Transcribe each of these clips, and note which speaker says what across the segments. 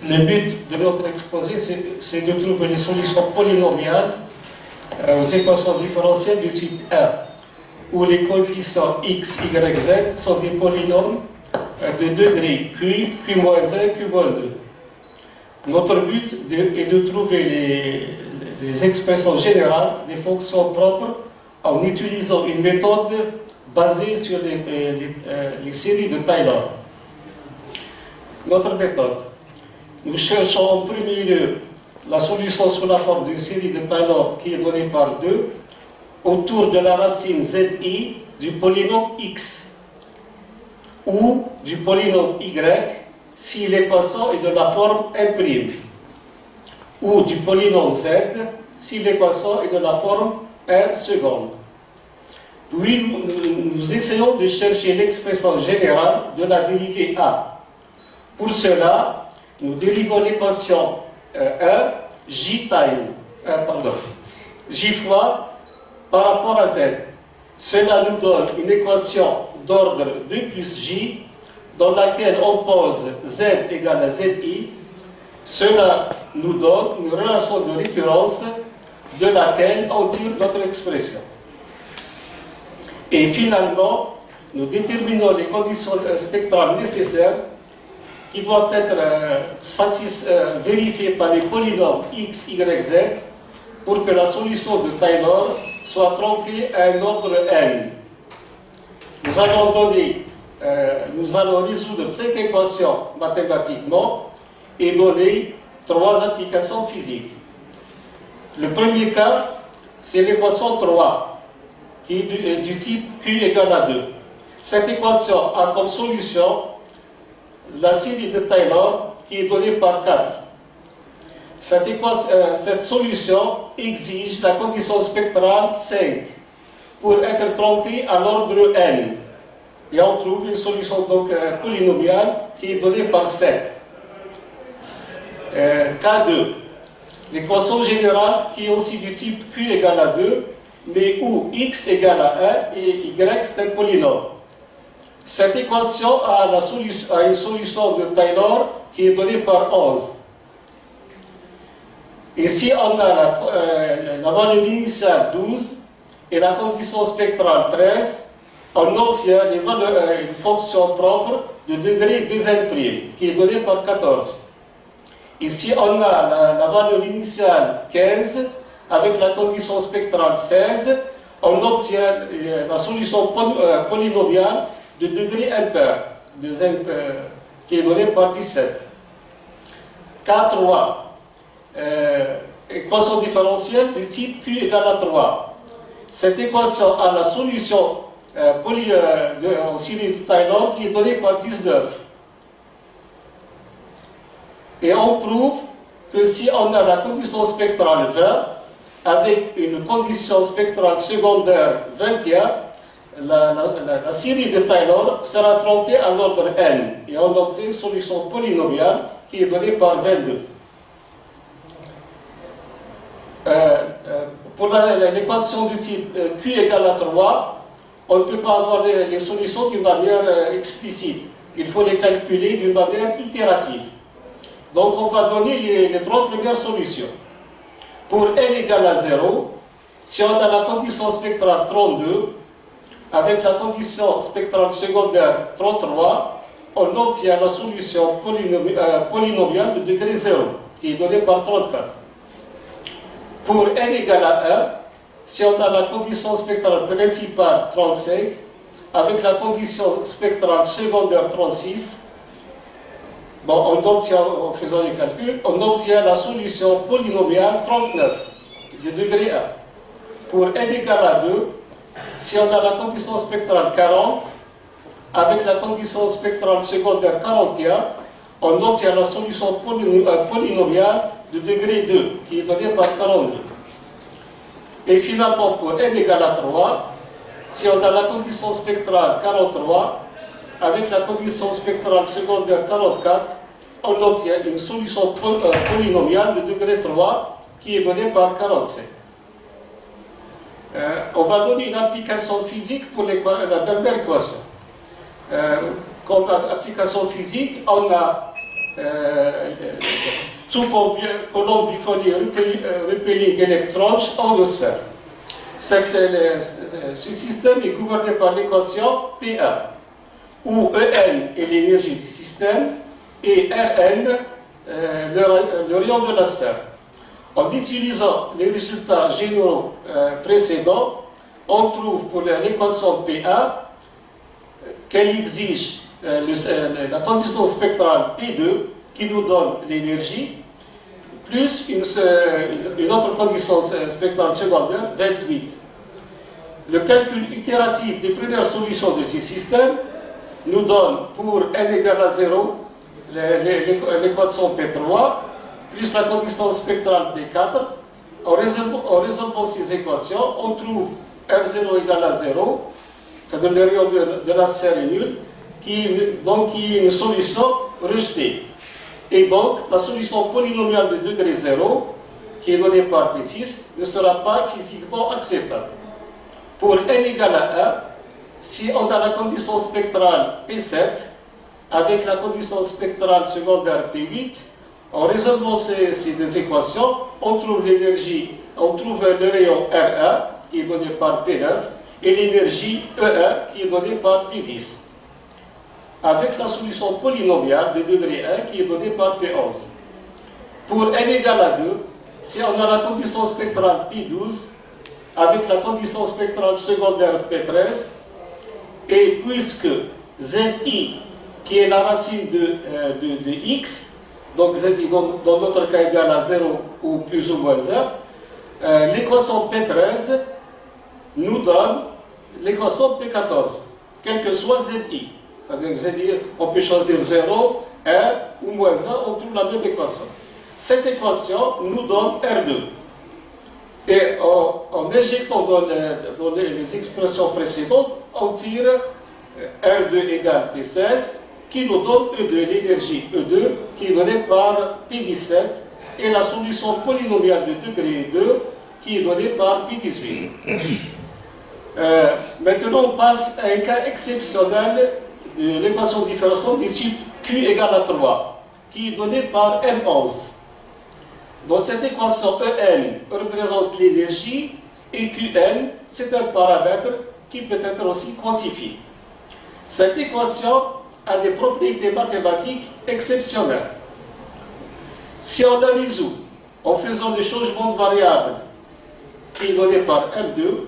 Speaker 1: Le but de notre exposé, c'est de trouver les solutions polynomiales aux équations différentielles du type R, où les coefficients x, y, z sont des polynômes de degré q, q-1, q-2. Notre but est de trouver les expressions générales des fonctions propres en utilisant une méthode basée sur les séries de Taylor. Notre méthode. Nous cherchons en premier lieu la solution sous la forme d'une série de Taylor qui est donnée par 2 autour de la racine zi du polynôme x ou du polynôme y si l'équation est de la forme 1' ou du polynôme z si l'équation est de la forme 1 seconde. Puis nous essayons de chercher l'expression générale de la dérivée a. Pour cela, nous dérivons l'équation 1 j fois par rapport à z. Cela nous donne une équation d'ordre 2 plus j dans laquelle on pose z égale à zi. Cela nous donne une relation de récurrence de laquelle on tire notre expression. Et finalement, nous déterminons les conditions spectrales nécessaires qui doivent être vérifiées par les polynômes x, y, z pour que la solution de Taylor soit tronquée à un ordre n. Nous allons résoudre 5 équations mathématiquement et donner 3 applications physiques. Le premier cas, c'est l'équation 3, qui est du type Q égale à 2. Cette équation a comme solution la série de Taylor qui est donnée par 4. Cette solution exige la condition spectrale 5 pour être tronquée à l'ordre n. Et on trouve une solution donc polynomiale qui est donnée par 7. Cas 2. L'équation générale qui est aussi du type Q égale à 2, mais où x égale à 1 et y c'est un polynôme. Cette équation a une solution de Taylor qui est donnée par 11. Et si on a la valeur initiale 12 et la condition spectrale 13, on obtient une fonction propre de degré 2n' qui est donnée par 14. Et si on a la valeur initiale 15 avec la condition spectrale 16, on obtient la solution polynomiale de degré impair, qui est donnée par 17. Cas 3. Équation différentielle du type Q égale à 3. Cette équation a la solution en série de Taylor qui est donnée par 19. Et on prouve que si on a la condition spectrale 20, avec une condition spectrale secondaire 21, la série de Taylor sera tronquée à l'ordre n. Et on obtient une solution polynomiale qui est donnée par 22. Pour l'équation du type Q égale à 3, on ne peut pas avoir les solutions d'une manière explicite. Il faut les calculer d'une manière itérative. Donc on va donner les 3 premières solutions. Pour n égale à 0, si on a la condition spectrale 32, avec la condition spectrale secondaire 33, on obtient la solution polynomiale de degré 0, qui est donnée par 34. Pour n égale à 1, si on a la condition spectrale principale 35, avec la condition spectrale secondaire 36, on obtient, en faisant les calculs, on obtient la solution polynomiale 39, de degré 1. Pour n égale à 2, si on a la condition spectrale 40, avec la condition spectrale secondaire 41, on obtient la solution polynomiale de degré 2, qui est donnée par 42. Et finalement, pour n égale à 3, si on a la condition spectrale 43, avec la condition spectrale secondaire 44, on obtient une solution polynomiale de degré 3 qui est donnée par 45. On va donner une application physique pour la dernière équation. comme application physique, on a tout colombe bicollier repelling électrons en deux sphères. Ce système est gouverné par l'équation P1, où En est l'énergie du système et Rn le rayon de la sphère. En utilisant les résultats généraux précédents, on trouve pour l'équation P1 qu'elle exige la condition spectrale P2 qui nous donne l'énergie, plus une autre condition spectrale secondaire, 28. Le calcul itératif des premières solutions de ces systèmes nous donne pour n égale à 0 l'équation P3 plus la condition spectrale P4. En résolvant ces équations, on trouve R0 égale à 0, c'est-à-dire le rayon de la sphère est nul, qui est une solution rejetée. Et donc, la solution polynomiale de degré 0, qui est donnée par P6, ne sera pas physiquement acceptable. Pour n égale à 1, si on a la condition spectrale P7, avec la condition spectrale secondaire P8, en résolvant ces deux équations, on trouve l'énergie, on trouve le rayon R1, qui est donné par P9, et l'énergie E1, qui est donnée par P10. Avec la solution polynomiale de degré 1 qui est donnée par P11. Pour n égale à 2, si on a la condition spectrale P12 avec la condition spectrale secondaire P13, et puisque Zi, qui est la racine de X, donc Zi dans notre cas égale à 0 ou plus ou moins 1, l'équation P13 nous donne l'équation P14, quel que soit Zi. C'est-à-dire on peut choisir 0, 1 ou moins 1, on trouve la même équation. Cette équation nous donne R2. Et en injectant dans les expressions précédentes, on tire R2 égale P16, qui nous donne E2, l'énergie E2, qui est donnée par P17, et la solution polynomiale de degré 2, qui est donnée par P18. Maintenant, on passe à un cas exceptionnel de l'équation différentielle du type Q égale à 3, qui est donnée par M11. Dans cette équation, En représente l'énergie et Qn, c'est un paramètre qui peut être aussi quantifié. Cette équation a des propriétés mathématiques exceptionnelles. Si on la résout en faisant le changement de variable qui est donné par M2,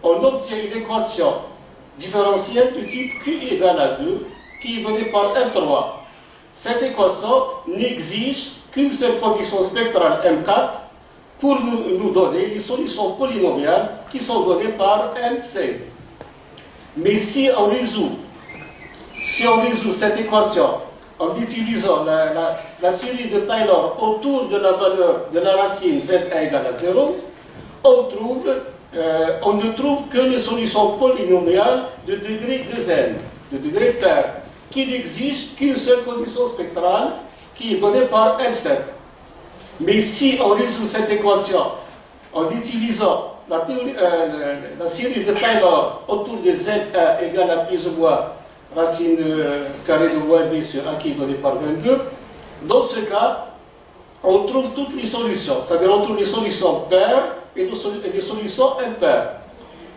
Speaker 1: on obtient une équation différentielle du type Q égale à 2 qui est donnée par M3. Cette équation n'exige qu'une seule condition spectrale M4 pour nous donner les solutions polynomiales qui sont données par MC. Mais si on résout cette équation en utilisant la série de Taylor autour de la valeur de la racine Z égale à 0, on ne trouve que les solutions polynomiales de degré 2n, de degré pair, qui n'exigent qu'une seule condition spectrale qui est donnée par M7. Mais si on résout cette équation en utilisant la série de Taylor autour de Z1 égale à plus ou moins racine carrée de moins b sur A qui est donnée par 22, dans ce cas, on trouve toutes les solutions, c'est-à-dire on trouve les solutions paires et les solutions impaires.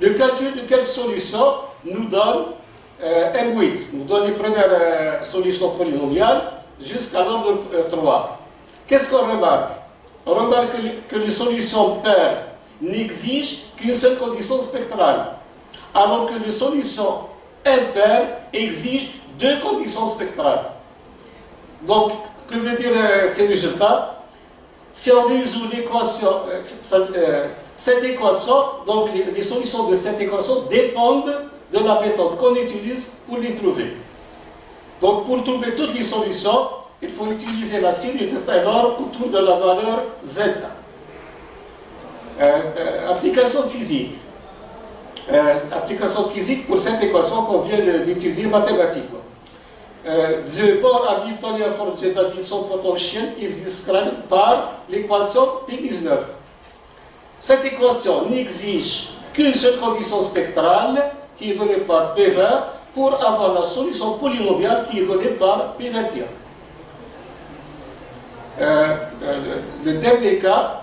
Speaker 1: Le calcul de quelques solutions nous donne M8, nous donne les premières solutions polynomiales jusqu'à l'ordre 3. Qu'est-ce qu'on remarque? On remarque que les solutions paires n'exigent qu'une seule condition spectrale, alors que les solutions impaires exigent deux conditions spectrales. Donc, que veut dire ces résultats? Si on résout l'équation, cette équation, donc les solutions de cette équation dépendent de la méthode qu'on utilise pour les trouver. Donc, pour trouver toutes les solutions, il faut utiliser la série de Taylor autour de la valeur Z. Application physique. Application physique pour cette équation qu'on vient d'étudier mathématiquement. The bore Hamiltonian for the Davidson potential is described par l'équation P19. Cette équation n'exige qu'une seule condition spectrale qui est donnée par P20 pour avoir la solution polynomiale qui est donnée par P21. Le dernier cas,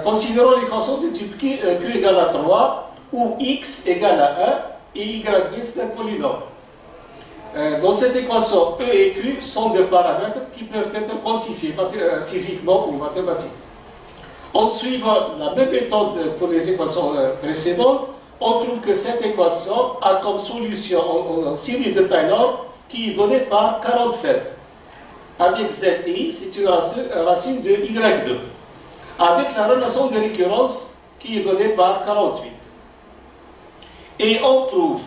Speaker 1: considérons l'équation de type Q égale à 3, où x égale à 1 et y c'est un polynôme. Dans cette équation, E et Q sont des paramètres qui peuvent être quantifiés physiquement ou mathématiquement. En suivant la même méthode pour les équations précédentes, on trouve que cette équation a comme solution en série de Taylor qui est donnée par 47. Avec ZI, c'est une racine de Y2. Avec la relation de récurrence qui est donnée par 48. Et on trouve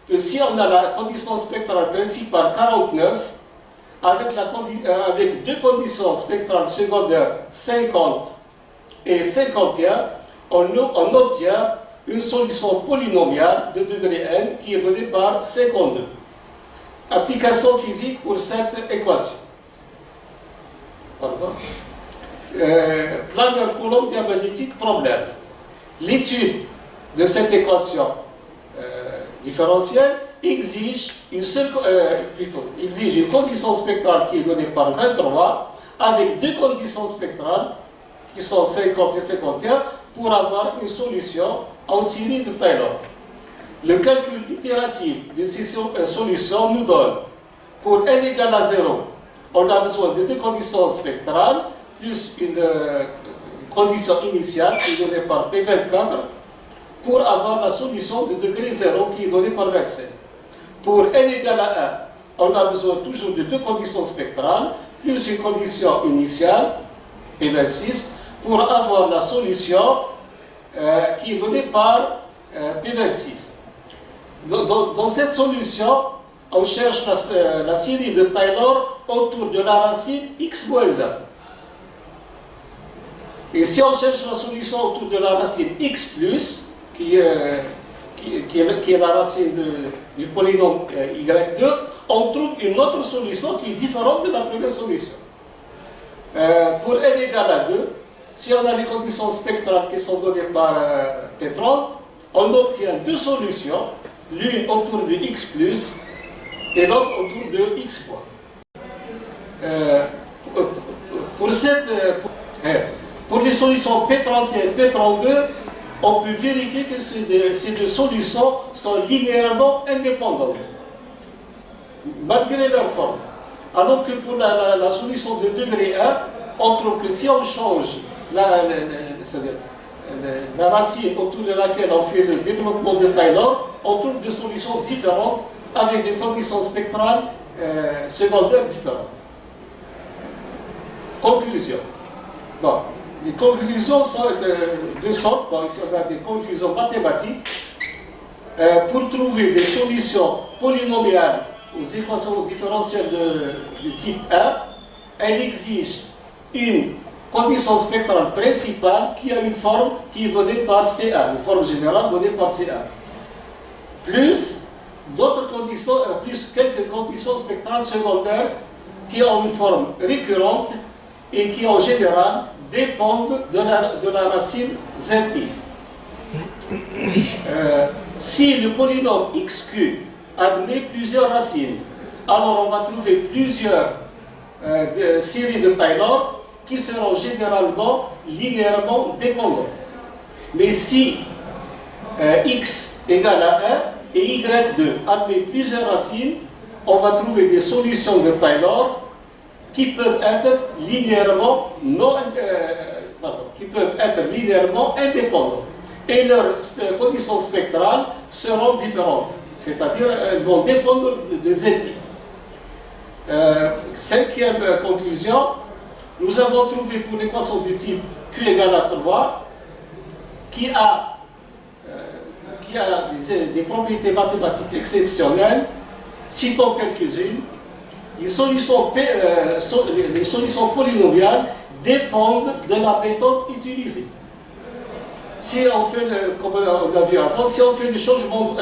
Speaker 1: que si on a la condition spectrale principale 49, avec deux conditions spectrales secondaires 50 et 51, on obtient une solution polynomiale de degré n qui est donnée par 52. Application physique pour cette équation. Planeur Coulomb diabalétique problème. L'étude de cette équation différentielle exige une condition spectrale qui est donnée par 23 avec deux conditions spectrales qui sont 50 et 51 pour avoir une solution en série de Taylor. Le calcul itératif de ces solutions nous donne pour n égale à 0, on a besoin de deux conditions spectrales plus une condition initiale qui est donnée par P24 pour avoir la solution de degré 0 qui est donnée par 27. Pour n égale à 1, on a besoin toujours de deux conditions spectrales plus une condition initiale, P26, pour avoir la solution qui est donnée par P26. Dans cette solution, on cherche la série de Taylor autour de la racine x moins 1. Et si on cherche la solution autour de la racine x plus, qui est la racine du polynôme y2, on trouve une autre solution qui est différente de la première solution. Pour n égale à 2, si on a les conditions spectrales qui sont données par P30, on obtient deux solutions, l'une autour de x plus et l'autre autour de x moins. Pour les solutions P31 et P32, on peut vérifier que ces deux solutions sont linéairement indépendantes, malgré leur forme. Alors que pour la solution de degré 1, on trouve que si on change la racine autour de laquelle on fait le développement de Taylor, on trouve des solutions différentes avec des conditions spectrales secondaires différentes. Conclusion. Bon, les conclusions sont de deux sortes. Bon, ici on a des conclusions mathématiques. Pour trouver des solutions polynomiales aux équations différentielles de type 1, elle exige une condition spectrale principale qui a une forme qui est donnée par C1, une forme générale donnée par C1. Plus d'autres conditions, plus quelques conditions spectrales secondaires qui ont une forme récurrente et qui en général dépendent de la racine ZI. Si le polynôme XQ admet plusieurs racines, alors on va trouver plusieurs séries de Taylor qui seront généralement linéairement dépendantes. Mais si x égale à 1 et y2 admet plusieurs racines, on va trouver des solutions de Taylor qui peuvent être linéairement indépendantes. Et leurs conditions spectrales seront différentes, c'est-à-dire elles vont dépendre de ZI. Cinquième conclusion, nous avons trouvé pour l'équation du type Q égale à 3 qui a des propriétés mathématiques exceptionnelles. Citons quelques-unes. Les solutions polynomiales dépendent de la méthode utilisée. Si on fait, comme on a vu avant, si on fait le changement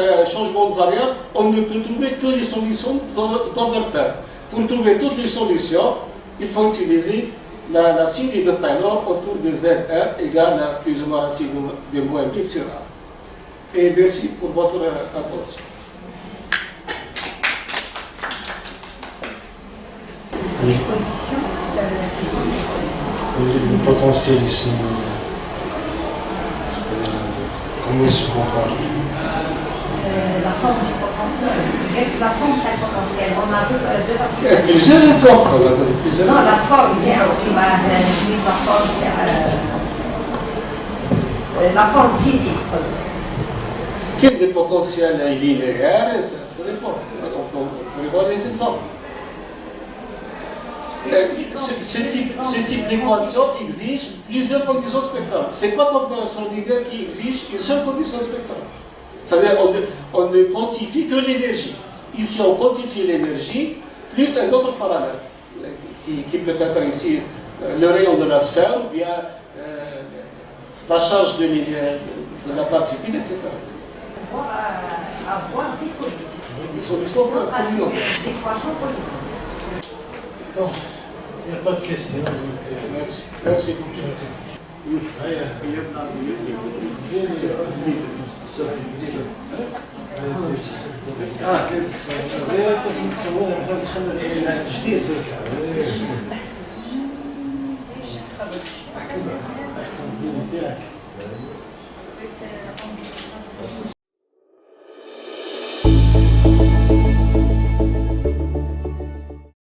Speaker 1: de variable, on ne peut trouver que les solutions d'ordre pair. Pour trouver toutes les solutions, il faut utiliser la série de Taylor autour de Z1 égale à plus ou moins la série de moins B sur A. Et merci pour votre attention.
Speaker 2: Oui.
Speaker 3: Les conditions qui sont
Speaker 2: Le potentiel ici, comment il se compare?
Speaker 3: la forme du potentiel. La forme, c'est le potentiel. On a deux
Speaker 1: Il y a
Speaker 3: applications.
Speaker 1: plusieurs exemples, on a donné plusieurs
Speaker 3: Non,
Speaker 1: exemples.
Speaker 3: la forme, c'est la forme physique.
Speaker 1: Quel des potentiels est linéaire, ça dépend. On peut voir les exemples. Ce type d'équation exige plusieurs conditions spectrales. C'est pas comme un Schrödinger qui exige une seule condition spectrale. C'est-à-dire on ne quantifie que l'énergie. Ici, on quantifie l'énergie plus un autre paramètre, qui peut être ici le rayon de la sphère, ou bien la charge de la particule, etc.
Speaker 3: Avoir des solutions.
Speaker 1: Des solutions pour
Speaker 3: Des équations polynomiales.
Speaker 2: Bon, il n'y a pas de question.
Speaker 1: Merci. Merci beaucoup.
Speaker 2: جديد